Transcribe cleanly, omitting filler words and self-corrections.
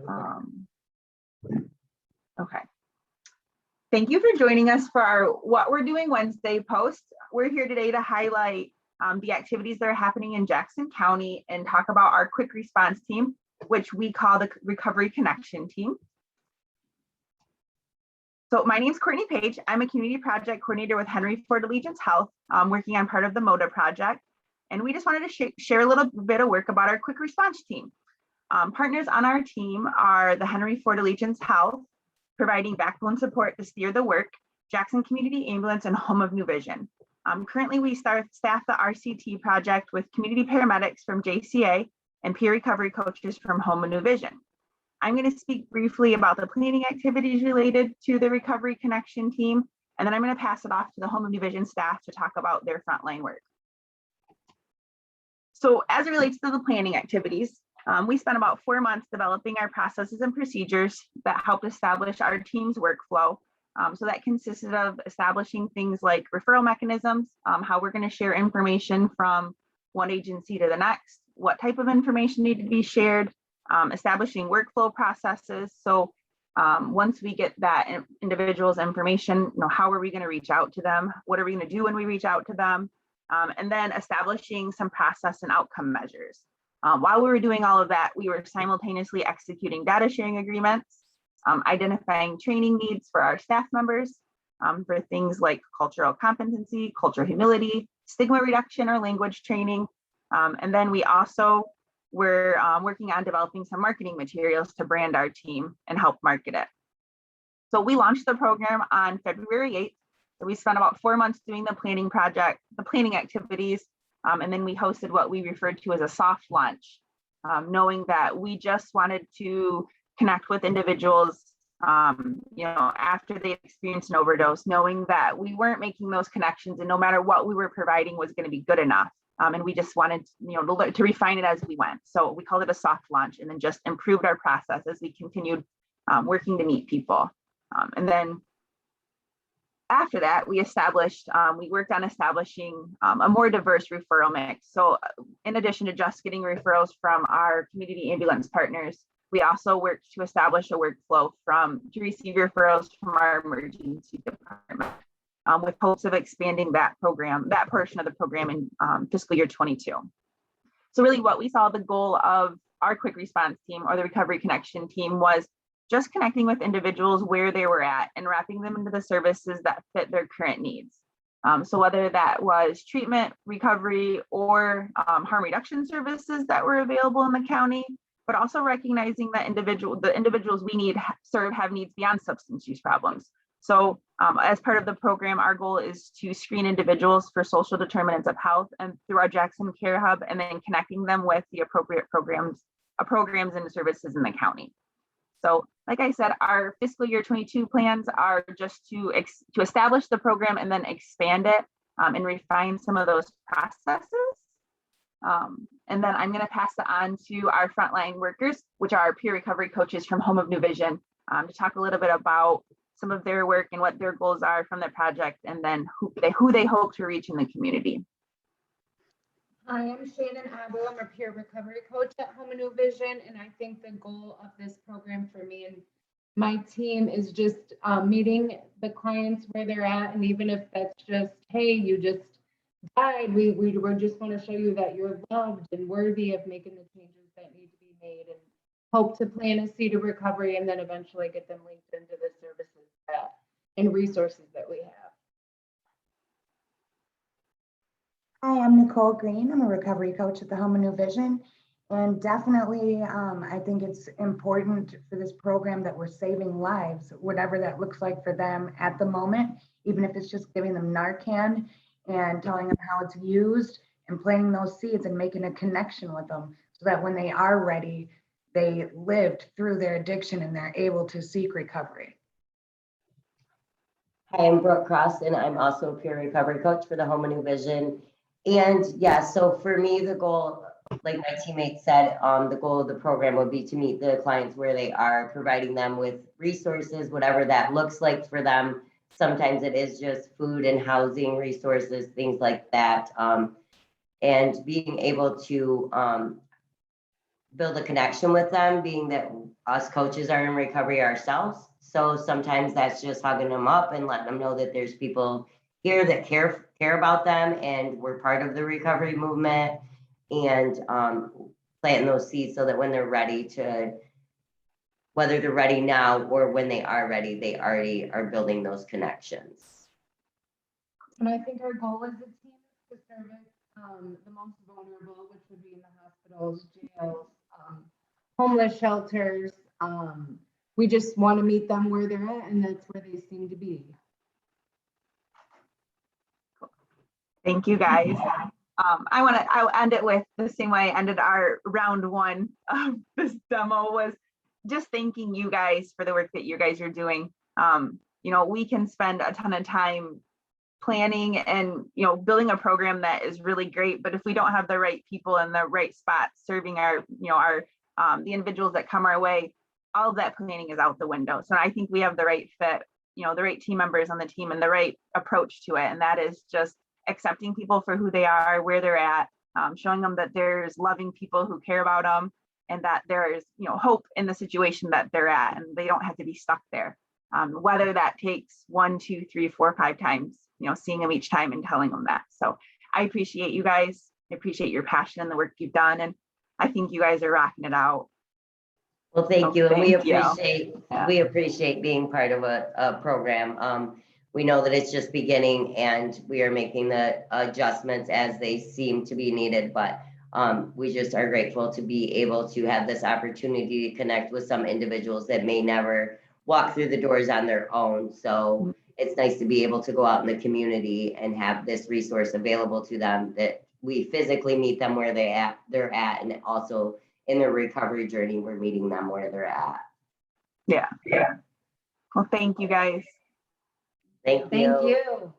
Um, okay. Thank you for joining us for our What We're Doing Wednesday post. We're here today to highlight the activities that are happening in Jackson County and talk about our quick response team, which we call the Recovery Connection Team. So my name is Courtney Page. I'm a community project coordinator with Henry Ford Allegiance Health, working on part of the MODA project. And we just wanted to share a little bit of work about our quick response team. Partners on our team are the Henry Ford Allegiance Health, providing backbone support to steer the work, Jackson Community Ambulance, and Home of New Vision. Currently, we staff the RCT project with community paramedics from JCA and peer recovery coaches from Home of New Vision. I'm going to speak briefly about the planning activities related to the Recovery Connection team, and then I'm going to pass it off to the Home of New Vision staff to talk about their frontline work. So as it relates to the planning activities, we spent about 4 months developing our processes and procedures that helped establish our team's workflow. So that consisted of establishing things like referral mechanisms, how we're going to share information from one agency to the next, what type of information needed to be shared, establishing workflow processes. So once we get that individual's information, how are we going to reach out to them? What are we going to do when we reach out to them? And then establishing some process and outcome measures. While we were doing all of that, we were simultaneously executing data sharing agreements, identifying training needs for our staff members for things like cultural competency, cultural humility, stigma reduction, or language training. And then we also were working on developing some marketing materials to brand our team and help market it. So we launched the program on February 8th. So we spent about 4 months doing the planning activities. And then we hosted what we referred to as a soft launch, knowing that we just wanted to connect with individuals, after they experienced an overdose, knowing that we weren't making those connections and no matter what we were providing was going to be good enough. And we just wanted, to refine it as we went. So we called it a soft launch and then just improved our process as we continued working to meet people. And then after that, we worked on establishing a more diverse referral mix. So in addition to just getting referrals from our community ambulance partners, we also worked to establish a workflow to receive referrals from our emergency department with hopes of expanding that portion of the program in fiscal year 22. So really what we saw the goal of our quick response team or the Recovery Connection team was just connecting with individuals where they were at and wrapping them into the services that fit their current needs. So whether that was treatment, recovery, or harm reduction services that were available in the county, but also recognizing that the individuals we serve have needs beyond substance use problems. So as part of the program, our goal is to screen individuals for social determinants of health and through our Jackson Care Hub, and then connecting them with the appropriate programs and services in the county. So like I said, our fiscal year 22 plans are just to establish the program and then expand it and refine some of those processes. And then I'm going to pass it on to our frontline workers, which are our peer recovery coaches from Home of New Vision, to talk a little bit about some of their work and what their goals are from their project, and then who they hope to reach in the community. Hi, I'm Shannon Abel. I'm a peer recovery coach at Home of New Vision, and I think the goal of this program for me and my team is just meeting the clients where they're at, and even if that's just, hey, you just died, we just want to show you that you're loved and worthy of making the changes that need to be made, and hope to plant a seed of recovery and then eventually get them linked into the services and resources that we have. Hi, I'm Nicole Green. I'm a recovery coach at the Home of New Vision. And definitely, I think it's important for this program that we're saving lives, whatever that looks like for them at the moment, even if it's just giving them Narcan and telling them how it's used and planting those seeds and making a connection with them so that when they are ready, they lived through their addiction and they're able to seek recovery. Hi, I'm Brooke Cross, and I'm also a peer recovery coach for the Home of New Vision. And yeah, so for me, the goal, like my teammate said, the goal of the program would be to meet the clients where they are, providing them with resources, whatever that looks like for them. Sometimes it is just food and housing resources, things like that. And being able to build a connection with them, being that us coaches are in recovery ourselves. So sometimes that's just hugging them up and letting them know that there's people here that care about them, and we're part of the recovery movement, and planting those seeds so that when they're ready to, whether they're ready now or when they are ready, they already are building those connections. And I think our goal as a team is to service the most vulnerable, which would be in the hospitals, jails, homeless shelters. We just want to meet them where they're at, and that's where they seem to be. Thank you, guys. I'll end it with the same way I ended our round one of this demo, was just thanking you guys for the work that you guys are doing. You know, we can spend a ton of time planning and, you know, building a program that is really great, but if we don't have the right people in the right spots serving our, you know, our the individuals that come our way, all of that planning is out the window. So I think we have the right fit, you know, the right team members on the team and the right approach to it, and that is just accepting people for who they are, where they're at, showing them that there's loving people who care about them, and that there is, you know, hope in the situation that they're at, and they don't have to be stuck there. Whether that takes 1, 2, 3, 4, 5 times, you know, seeing them each time and telling them that. So I appreciate you guys. I appreciate your passion and the work you've done, and I think you guys are rocking it out. Well, thank you, and Thank you. we appreciate being part of a program. We know that it's just beginning, and we are making the adjustments as they seem to be needed, but we just are grateful to be able to have this opportunity to connect with some individuals that may never walk through the doors on their own. So it's nice to be able to go out in the community and have this resource available to them, that we physically meet them where they're at, and also in their recovery journey, we're meeting them where they're at. Yeah. Well, thank you guys. Thank you. Thank you.